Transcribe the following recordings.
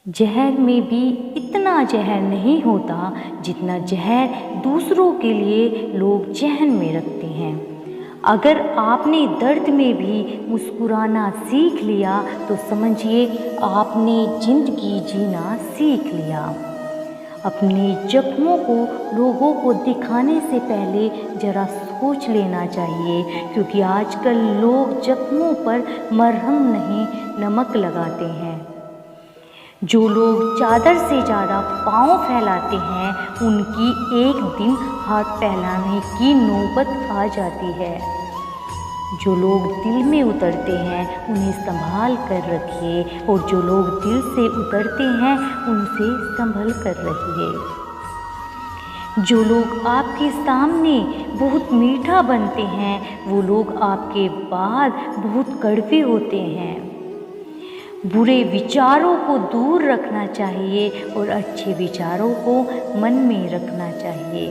जहर में भी इतना जहर नहीं होता जितना जहर दूसरों के लिए लोग जहन में रखते हैं। अगर आपने दर्द में भी मुस्कुराना सीख लिया तो समझिए आपने ज़िंदगी जीना सीख लिया। अपने जख्मों को लोगों को दिखाने से पहले ज़रा सोच लेना चाहिए, क्योंकि आजकल लोग जख्मों पर मरहम नहीं नमक लगाते हैं। जो लोग चादर से ज़्यादा पाँव फैलाते हैं उनकी एक दिन हाथ फैलाने की नौबत आ जाती है। जो लोग दिल में उतरते हैं उन्हें संभाल कर रखिए, और जो लोग दिल से उतरते हैं उनसे संभल कर रहिए। जो लोग आपके सामने बहुत मीठा बनते हैं वो लोग आपके बाद बहुत कड़वे होते हैं। बुरे विचारों को दूर रखना चाहिए और अच्छे विचारों को मन में रखना चाहिए।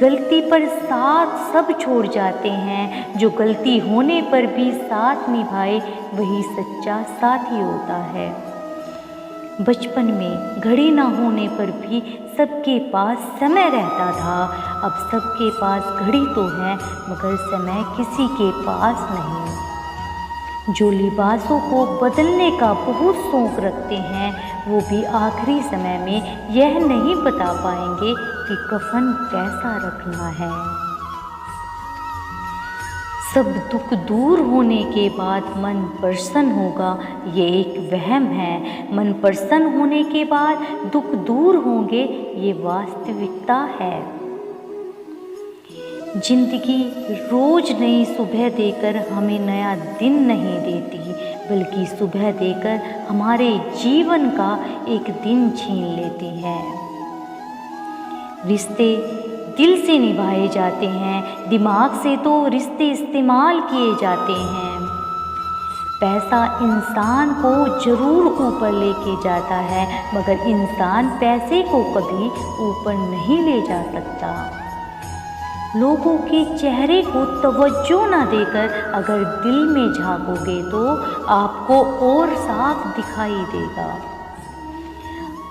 गलती पर साथ सब छोड़ जाते हैं, जो गलती होने पर भी साथ निभाए वही सच्चा साथी होता है। बचपन में घड़ी ना होने पर भी सबके पास समय रहता था। अब सबके पास घड़ी तो है मगर समय किसी के पास नहीं। जो लिबासों को बदलने का बहुत शौक़ रखते हैं वो भी आखिरी समय में यह नहीं बता पाएंगे कि कफन कैसा रखना है। सब दुख दूर होने के बाद मन प्रसन्न होगा, ये एक वहम है। मन प्रसन्न होने के बाद दुख दूर होंगे, ये वास्तविकता है। जिंदगी रोज़ नई सुबह देकर हमें नया दिन नहीं देती, बल्कि सुबह देकर हमारे जीवन का एक दिन छीन लेती है। रिश्ते दिल से निभाए जाते हैं, दिमाग से तो रिश्ते इस्तेमाल किए जाते हैं। पैसा इंसान को ज़रूर ऊपर लेके जाता है, मगर इंसान पैसे को कभी ऊपर नहीं ले जा सकता। लोगों के चेहरे को तवज्जो ना देकर अगर दिल में झांकोगे तो आपको और साफ दिखाई देगा।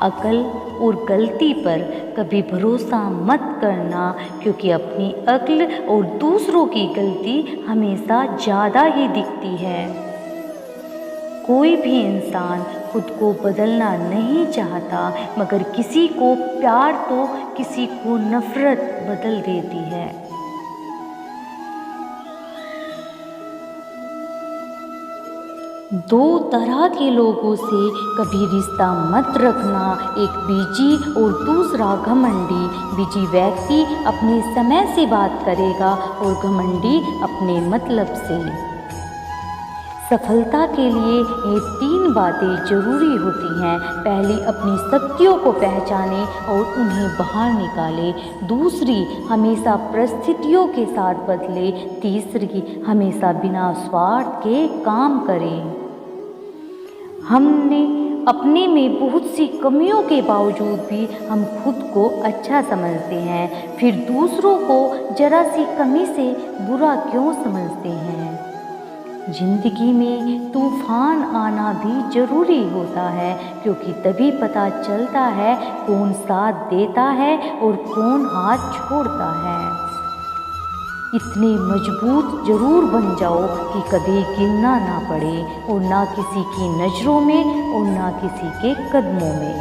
अकल और गलती पर कभी भरोसा मत करना, क्योंकि अपनी अक्ल और दूसरों की गलती हमेशा ज़्यादा ही दिखती है। कोई भी इंसान खुद को बदलना नहीं चाहता, मगर किसी को प्यार तो किसी को नफ़रत बदल देती है। दो तरह के लोगों से कभी रिश्ता मत रखना, एक बीजी और दूसरा घमंडी। बीजी व्यक्ति अपने समय से बात करेगा और घमंडी अपने मतलब से। सफलता के लिए ये 3 बातें ज़रूरी होती हैं। पहली, अपनी शक्तियों को पहचाने और उन्हें बाहर निकाले। दूसरी, हमेशा परिस्थितियों के साथ बदले। तीसरी, हमेशा बिना स्वार्थ के काम करें। हमने अपने में बहुत सी कमियों के बावजूद भी हम खुद को अच्छा समझते हैं, फिर दूसरों को जरा सी कमी से बुरा क्यों समझते हैं। जिंदगी में तूफान आना भी ज़रूरी होता है, क्योंकि तभी पता चलता है कौन साथ देता है और कौन हाथ छोड़ता है। इतने मजबूत ज़रूर बन जाओ कि कभी गिरना ना पड़े, और ना किसी की नज़रों में और ना किसी के कदमों में।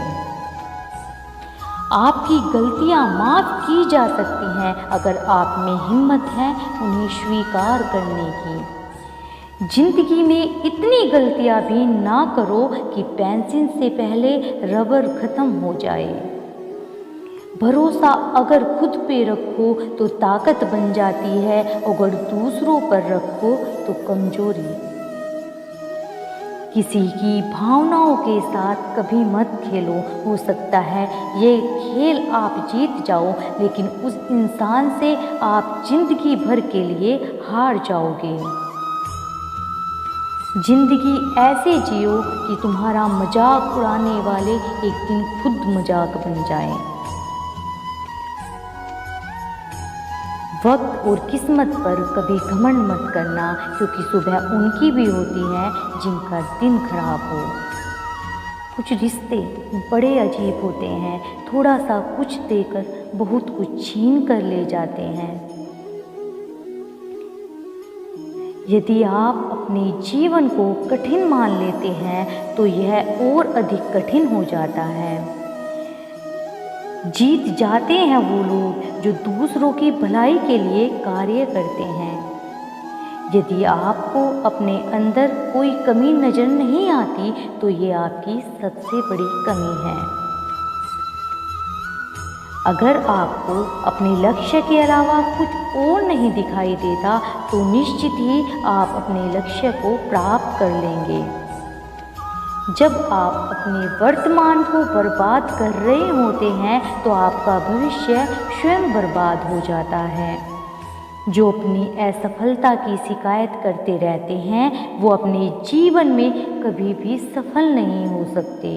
आपकी गलतियां माफ़ की जा सकती हैं अगर आप में हिम्मत है उन्हें स्वीकार करने की। जिंदगी में इतनी गलतियां भी ना करो कि पेंसिल से पहले रबर ख़त्म हो जाए। भरोसा अगर खुद पे रखो तो ताकत बन जाती है, अगर दूसरों पर रखो तो कमजोरी। किसी की भावनाओं के साथ कभी मत खेलो। हो सकता है ये खेल आप जीत जाओ, लेकिन उस इंसान से आप जिंदगी भर के लिए हार जाओगे। जिंदगी ऐसे जियो कि तुम्हारा मजाक उड़ाने वाले एक दिन खुद मजाक बन जाएं। वक्त और किस्मत पर कभी घमंड मत करना, क्योंकि सुबह उनकी भी होती है जिनका दिन खराब हो। कुछ रिश्ते बड़े अजीब होते हैं, थोड़ा सा कुछ देकर बहुत कुछ छीन कर ले जाते हैं। यदि आप अपने जीवन को कठिन मान लेते हैं तो यह और अधिक कठिन हो जाता है। जीत जाते हैं वो लोग जो दूसरों की भलाई के लिए कार्य करते हैं। यदि आपको अपने अंदर कोई कमी नज़र नहीं आती तो ये आपकी सबसे बड़ी कमी है। अगर आपको अपने लक्ष्य के अलावा कुछ और नहीं दिखाई देता तो निश्चित ही आप अपने लक्ष्य को प्राप्त कर लेंगे। जब आप अपने वर्तमान को बर्बाद कर रहे होते हैं तो आपका भविष्य स्वयं बर्बाद हो जाता है। जो अपनी असफलता की शिकायत करते रहते हैं वो अपने जीवन में कभी भी सफल नहीं हो सकते।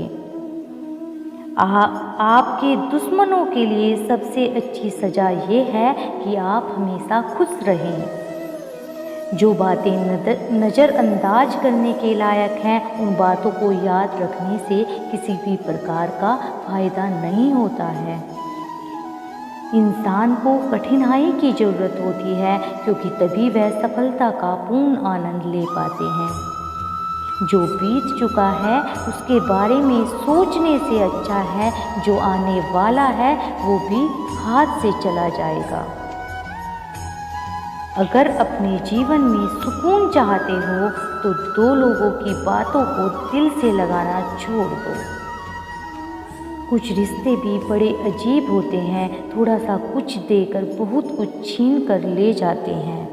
आपके दुश्मनों के लिए सबसे अच्छी सज़ा ये है कि आप हमेशा खुश रहें। जो बातें नज़रअंदाज करने के लायक हैं उन बातों को याद रखने से किसी भी प्रकार का फ़ायदा नहीं होता है। इंसान को कठिनाई की ज़रूरत होती है क्योंकि तभी वह सफलता का पूर्ण आनंद ले पाते हैं। जो बीत चुका है उसके बारे में सोचने से अच्छा है जो आने वाला है वो भी हाथ से चला जाएगा। अगर अपने जीवन में सुकून चाहते हो तो दो लोगों की बातों को दिल से लगाना छोड़ दो। कुछ रिश्ते भी बड़े अजीब होते हैं, थोड़ा सा कुछ देकर बहुत कुछ छीन कर ले जाते हैं।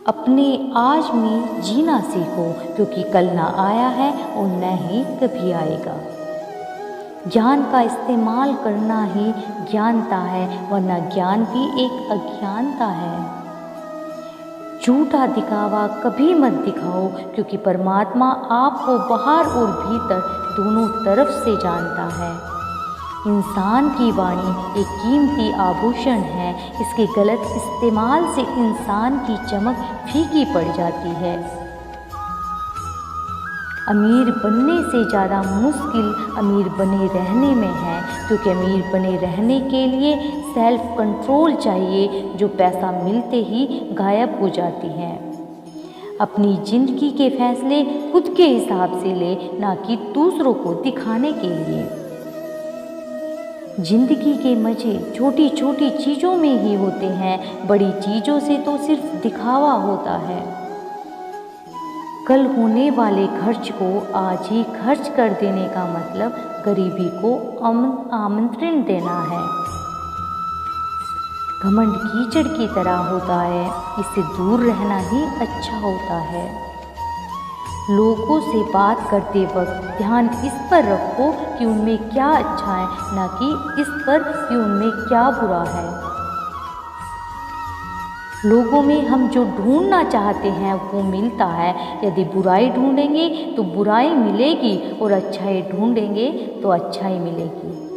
अपने आज में जीना सीखो क्योंकि कल ना आया है और न ही कभी आएगा। ज्ञान का इस्तेमाल करना ही ज्ञानता है वरना ज्ञान भी एक अज्ञानता है। झूठा दिखावा कभी मत दिखाओ क्योंकि परमात्मा आपको बाहर और भीतर दोनों तरफ से जानता है। इंसान की वाणी एक कीमती आभूषण है, इसके गलत इस्तेमाल से इंसान की चमक फीकी पड़ जाती है। अमीर बनने से ज़्यादा मुश्किल अमीर बने रहने में है क्योंकि अमीर बने रहने के लिए सेल्फ कंट्रोल चाहिए जो पैसा मिलते ही गायब हो जाती है। अपनी ज़िंदगी के फैसले खुद के हिसाब से ले, ना कि दूसरों को दिखाने के लिए। जिंदगी के मज़े छोटी छोटी चीज़ों में ही होते हैं, बड़ी चीज़ों से तो सिर्फ दिखावा होता है। कल होने वाले खर्च को आज ही खर्च कर देने का मतलब गरीबी को आमंत्रण देना है। घमंड कीचड़ की तरह होता है, इससे दूर रहना ही अच्छा होता है। लोगों से बात करते वक्त ध्यान इस पर रखो कि उनमें क्या अच्छा है, ना कि इस पर कि उनमें क्या बुरा है। लोगों में हम जो ढूंढना चाहते हैं वो मिलता है। यदि बुराई ढूंढेंगे तो बुराई मिलेगी और अच्छाई ढूंढेंगे तो अच्छाई मिलेगी।